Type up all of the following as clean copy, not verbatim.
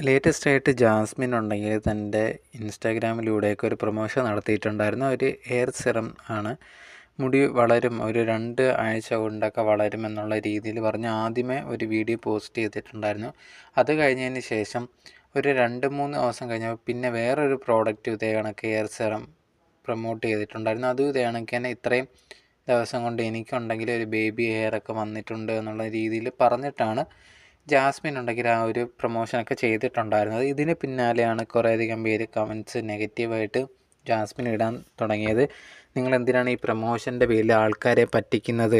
Latest ആയിട്ട് Jasmine ഉണ്ടെങ്കിൽ തൻ്റെ ഇൻസ്റ്റാഗ്രാമിലൂടെയൊക്കെ ഒരു പ്രൊമോഷൻ നടത്തിയിട്ടുണ്ടായിരുന്നു. ഒരു ഹെയർ സിറം ആണ്. മുടി വളരും, ഒരു 2 ആഴ്ച കൊണ്ടൊക്കെ വളരുമെന്നുള്ള രീതിയിൽ പറഞ്ഞ് ആദ്യമേ ഒരു വീഡിയോ പോസ്റ്റ് ചെയ്തിട്ടുണ്ടായിരുന്നു. അത് കഴിഞ്ഞതിന് ശേഷം ഒരു 2-3 ദിവസം കഴിഞ്ഞപ്പോൾ പിന്നെ വേറൊരു പ്രോഡക്റ്റ് ഇതേ കണക്ക് ഹെയർ സിറം പ്രൊമോട്ട് ചെയ്തിട്ടുണ്ടായിരുന്നു. അതും ഇതേ കണക്ക് തന്നെ ഇത്രയും ദിവസം കൊണ്ട് എനിക്കുണ്ടെങ്കിൽ ഒരു ബേബി ഹെയർ ഒക്കെ വന്നിട്ടുണ്ട് എന്നുള്ള രീതിയിൽ പറഞ്ഞിട്ടാണ് ജാസ്മിൻ ഉണ്ടെങ്കിൽ ആ ഒരു പ്രൊമോഷനൊക്കെ ചെയ്തിട്ടുണ്ടായിരുന്നത്. ഇതിന് പിന്നാലെയാണ് കുറേയധികം പേര് കമൻറ്റ്സ് നെഗറ്റീവായിട്ട് ജാസ്മിൻ ഇടാൻ തുടങ്ങിയത്. നിങ്ങളെന്തിനാണ് ഈ പ്രൊമോഷൻ്റെ പേരിൽ ആൾക്കാരെ പറ്റിക്കുന്നത്?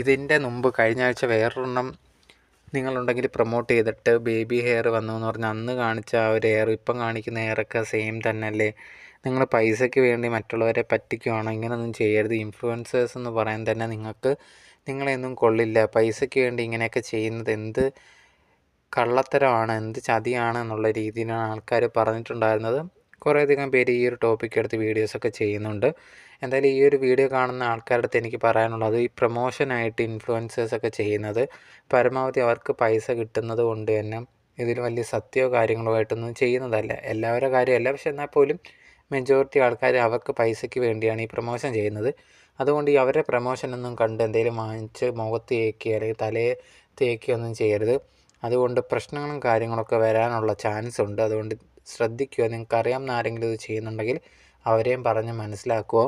ഇതിൻ്റെ മുമ്പ് കഴിഞ്ഞ ആഴ്ച വേറൊരെണ്ണം നിങ്ങളുണ്ടെങ്കിൽ പ്രൊമോട്ട് ചെയ്തിട്ട് ബേബി ഹെയർ വന്നു എന്ന് പറഞ്ഞാൽ അന്ന് കാണിച്ച ആ ഒരു ഹെയർ ഇപ്പം കാണിക്കുന്ന ഹെയറൊക്കെ സെയിം തന്നെയല്ലേ? നിങ്ങൾ പൈസയ്ക്ക് വേണ്ടി മറ്റുള്ളവരെ പറ്റിക്കുകയാണോ? ഇങ്ങനെയൊന്നും ചെയ്യരുത്. ഇൻഫ്ലുവൻസേഴ്സ് എന്ന് പറയാൻ തന്നെ നിങ്ങളെയൊന്നും കൊള്ളില്ല. പൈസയ്ക്ക് വേണ്ടി ഇങ്ങനെയൊക്കെ ചെയ്യുന്നത് എന്ത് കള്ളത്തരമാണ്, എന്ത് ചതിയാണ് എന്നുള്ള രീതിയിലാണ് ആൾക്കാർ പറഞ്ഞിട്ടുണ്ടായിരുന്നത്. കുറേയധികം പേര് ഈ ഒരു ടോപ്പിക്ക് എടുത്ത് വീഡിയോസൊക്കെ ചെയ്യുന്നുണ്ട്. എന്തായാലും ഈ ഒരു വീഡിയോ കാണുന്ന ആൾക്കാരുടെ അടുത്ത് എനിക്ക് പറയാനുള്ളത്, ഈ പ്രൊമോഷനായിട്ട് ഇൻഫ്ലുവൻസേഴ്സൊക്കെ ചെയ്യുന്നത് പരമാവധി അവർക്ക് പൈസ കിട്ടുന്നത് കൊണ്ട് തന്നെ ഇതിൽ വലിയ സത്യമോ കാര്യങ്ങളോ ആയിട്ടൊന്നും ചെയ്യുന്നതല്ല. എല്ലാവരുടെ കാര്യമല്ല, പക്ഷെ എന്നാൽ പോലും മെജോറിറ്റി ആൾക്കാർ അവർക്ക് പൈസയ്ക്ക് വേണ്ടിയാണ് ഈ പ്രൊമോഷൻ ചെയ്യുന്നത്. അതുകൊണ്ട് ഈ അവരുടെ പ്രൊമോഷനൊന്നും കണ്ട് എന്തെങ്കിലും വാങ്ങിച്ച് മുഖത്ത് തേക്കുക അല്ലെങ്കിൽ തലയെ തേക്കുകയൊന്നും ചെയ്യരുത്. അതുകൊണ്ട് പ്രശ്നങ്ങളും കാര്യങ്ങളൊക്കെ വരാനുള്ള ചാൻസ് ഉണ്ട്. അതുകൊണ്ട് ശ്രദ്ധിക്കുക. നിങ്ങൾക്കറിയാവുന്ന ആരെങ്കിലും ഇത് ചെയ്യുന്നുണ്ടെങ്കിൽ അവരെയും പറഞ്ഞ് മനസ്സിലാക്കുക.